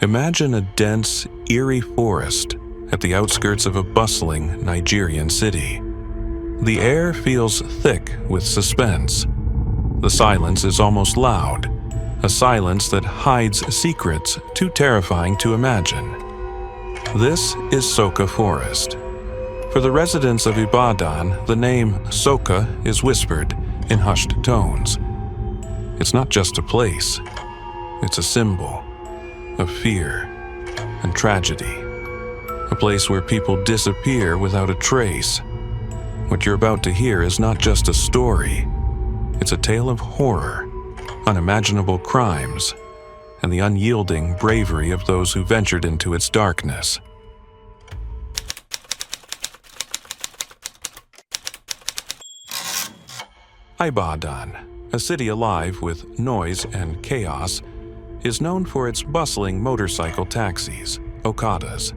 Imagine a dense, eerie forest at the outskirts of a bustling Nigerian city. The air feels thick with suspense. The silence is almost loud, a silence that hides secrets too terrifying to imagine. This is Soka Forest. For the residents of Ibadan, the name Soka is whispered in hushed tones. It's not just a place, it's a symbol of fear and tragedy. A place where people disappear without a trace. What you're about to hear is not just a story, it's a tale of horror, unimaginable crimes, and the unyielding bravery of those who ventured into its darkness. Ibadan, a city alive with noise and chaos, is known for its bustling motorcycle taxis, Okadas.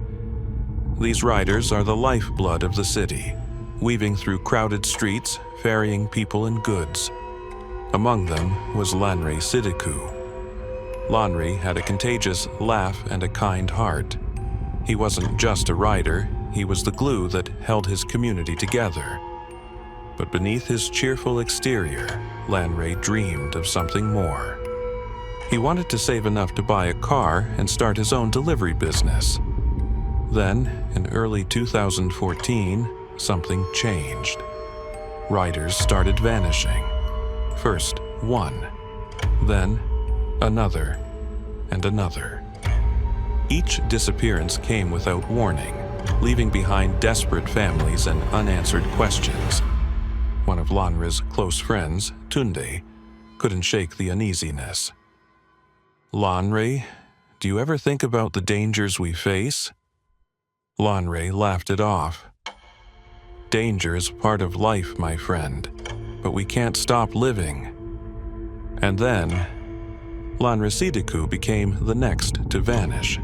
These riders are the lifeblood of the city, weaving through crowded streets, ferrying people and goods. Among them was Lanre Sidiku. Lanre had a contagious laugh and a kind heart. He wasn't just a rider, he was the glue that held his community together. But beneath his cheerful exterior, Lanre dreamed of something more. He wanted to save enough to buy a car and start his own delivery business. Then, in early 2014, something changed. Riders started vanishing. First one, then another, and another. Each disappearance came without warning, leaving behind desperate families and unanswered questions. One of Lanre's close friends, Tunde, couldn't shake the uneasiness. "Lanre, do you ever think about the dangers we face?" Lanre laughed it off. "Danger is part of life, my friend, but we can't stop living." And then, Lanre Sidiku became the next to vanish.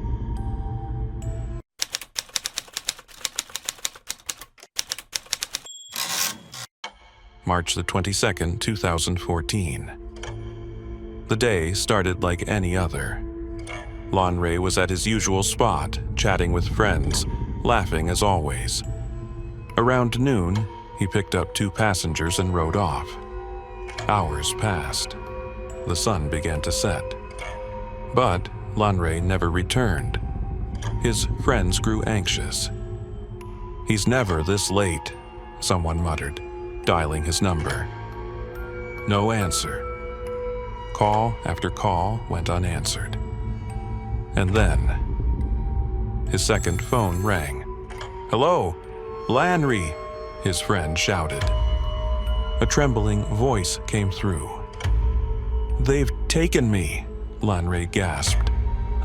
March the 22nd, 2014. The day started like any other. Lanre was at his usual spot, chatting with friends, laughing as always. Around noon, he picked up 2 passengers and rode off. Hours passed. The sun began to set. But Lanre never returned. His friends grew anxious. "He's never this late," someone muttered, dialing his number. No answer. Call after call went unanswered. And then, his second phone rang. "Hello, Lanre," his friend shouted. A trembling voice came through. "They've taken me," Lanre gasped.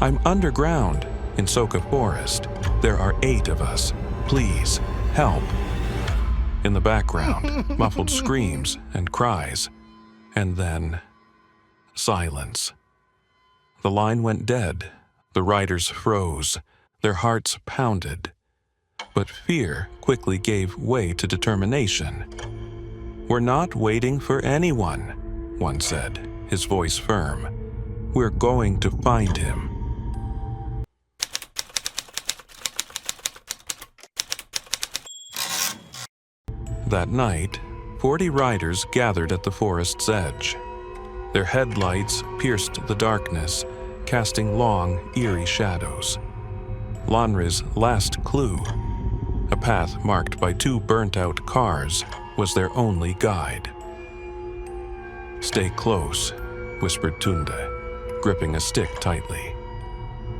"I'm underground in Soka Forest. There are 8 of us. Please, help." In the background, muffled screams and cries. And then, silence. The line went dead. The riders froze. Their hearts pounded. But fear quickly gave way to determination. "We're not waiting for anyone," one said, his voice firm. "We're going to find him." That night, 40 riders gathered at the forest's edge. Their headlights pierced the darkness, casting long, eerie shadows. Lanre's last clue, a path marked by 2 burnt-out cars, was their only guide. "Stay close," whispered Tunde, gripping a stick tightly.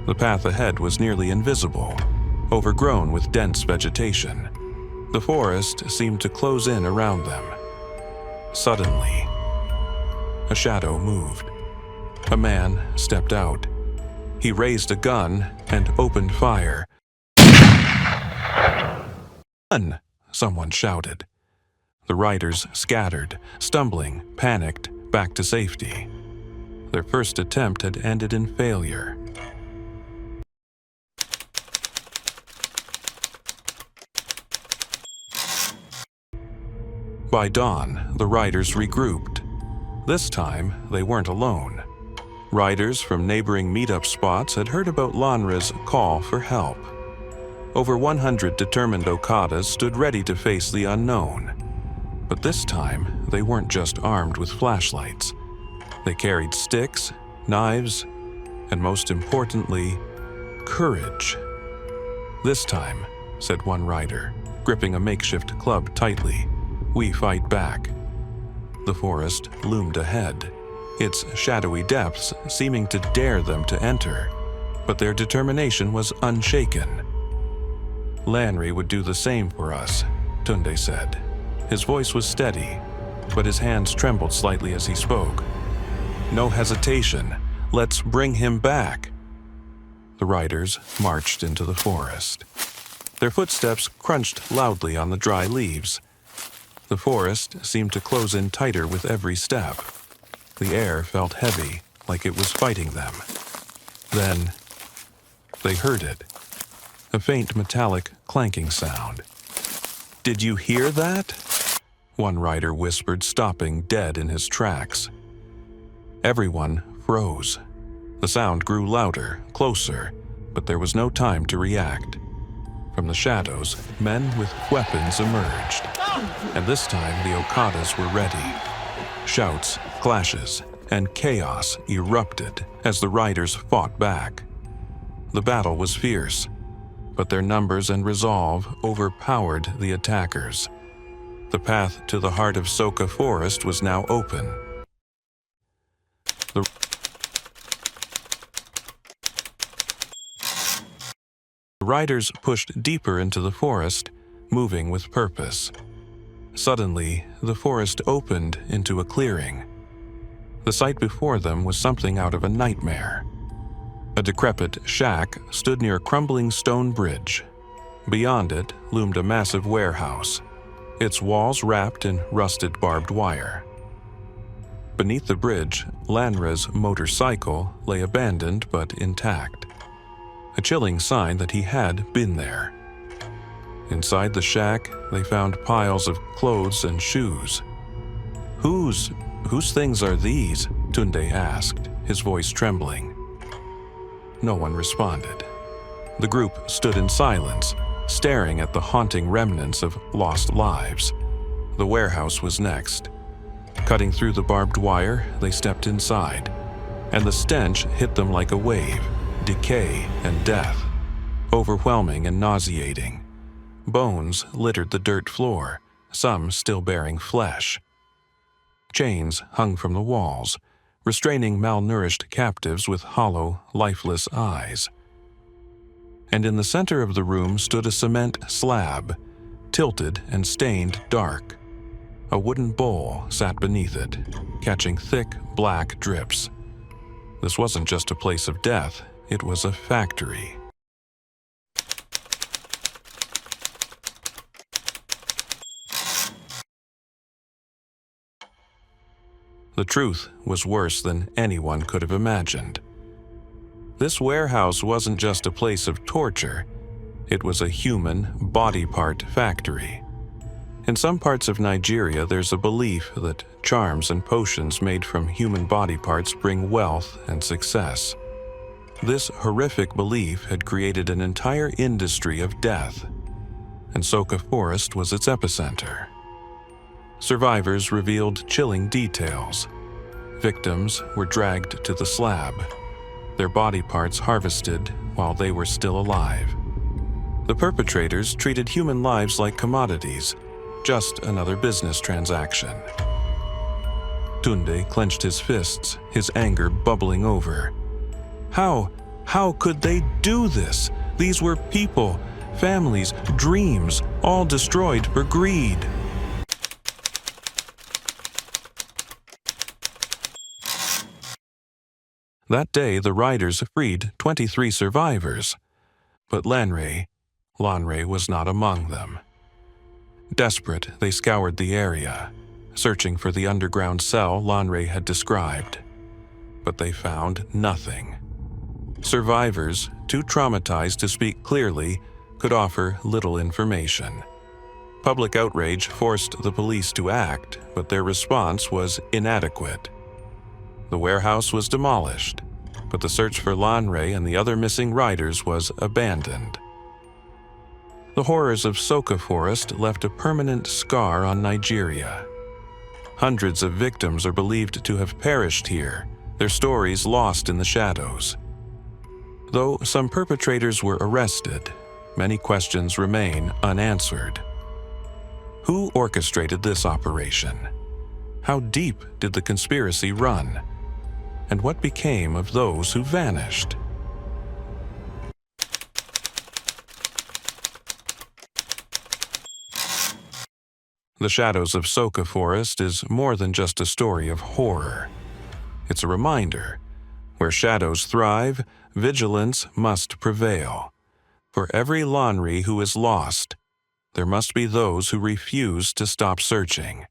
The path ahead was nearly invisible, overgrown with dense vegetation. The forest seemed to close in around them. Suddenly, a shadow moved. A man stepped out. He raised a gun and opened fire. "Run!" someone shouted. The riders scattered, stumbling, panicked, back to safety. Their first attempt had ended in failure. By dawn, the riders regrouped. This time, they weren't alone. Riders from neighboring meetup spots had heard about Lanre's call for help. Over 100 determined Okadas stood ready to face the unknown. But this time, they weren't just armed with flashlights. They carried sticks, knives, and most importantly, courage. "This time," said one rider, gripping a makeshift club tightly, "we fight back." The forest loomed ahead, its shadowy depths seeming to dare them to enter, but their determination was unshaken. "Lanre would do the same for us," Tunde said. His voice was steady, but his hands trembled slightly as he spoke. "No hesitation. Let's bring him back." The riders marched into the forest. Their footsteps crunched loudly on the dry leaves. The forest seemed to close in tighter with every step. The air felt heavy, like it was fighting them. Then, they heard it. A faint metallic clanking sound. "Did you hear that?" one rider whispered, stopping dead in his tracks. Everyone froze. The sound grew louder, closer, but there was no time to react. From the shadows, men with weapons emerged. And this time the Okadas were ready. Shouts, clashes, and chaos erupted as the riders fought back. The battle was fierce, but their numbers and resolve overpowered the attackers. The path to the heart of Soka Forest was now open. The riders pushed deeper into the forest, moving with purpose. Suddenly, the forest opened into a clearing. The sight before them was something out of a nightmare. A decrepit shack stood near a crumbling stone bridge. Beyond it loomed a massive warehouse, its walls wrapped in rusted barbed wire. Beneath the bridge, Lanre's motorcycle lay abandoned but intact, a chilling sign that he had been there. Inside the shack, they found piles of clothes and shoes. Whose things are these?" Tunde asked, his voice trembling. No one responded. The group stood in silence, staring at the haunting remnants of lost lives. The warehouse was next. Cutting through the barbed wire, they stepped inside, and the stench hit them like a wave, decay and death, overwhelming and nauseating. Bones littered the dirt floor, some still bearing flesh. Chains hung from the walls, restraining malnourished captives with hollow, lifeless eyes. And in the center of the room stood a cement slab, tilted and stained dark. A wooden bowl sat beneath it, catching thick, black drips. This wasn't just a place of death, it was a factory. The truth was worse than anyone could have imagined. This warehouse wasn't just a place of torture, it was a human body part factory. In some parts of Nigeria, there's a belief that charms and potions made from human body parts bring wealth and success. This horrific belief had created an entire industry of death, and Soka Forest was its epicenter. Survivors revealed chilling details. Victims were dragged to the slab, their body parts harvested while they were still alive. The perpetrators treated human lives like commodities, just another business transaction. Tunde clenched his fists, his anger bubbling over. How could they do this? These were people, families, dreams, all destroyed for greed. That day, the riders freed 23 survivors, but Lanre was not among them. Desperate, they scoured the area, searching for the underground cell Lanre had described. But they found nothing. Survivors, too traumatized to speak clearly, could offer little information. Public outrage forced the police to act, but their response was inadequate. The warehouse was demolished, but the search for Lanre and the other missing riders was abandoned. The horrors of Soka Forest left a permanent scar on Nigeria. Hundreds of victims are believed to have perished here, their stories lost in the shadows. Though some perpetrators were arrested, many questions remain unanswered. Who orchestrated this operation? How deep did the conspiracy run? And what became of those who vanished? The Shadows of Soka Forest is more than just a story of horror. It's a reminder, where shadows thrive, vigilance must prevail. For every Lanre who is lost, there must be those who refuse to stop searching.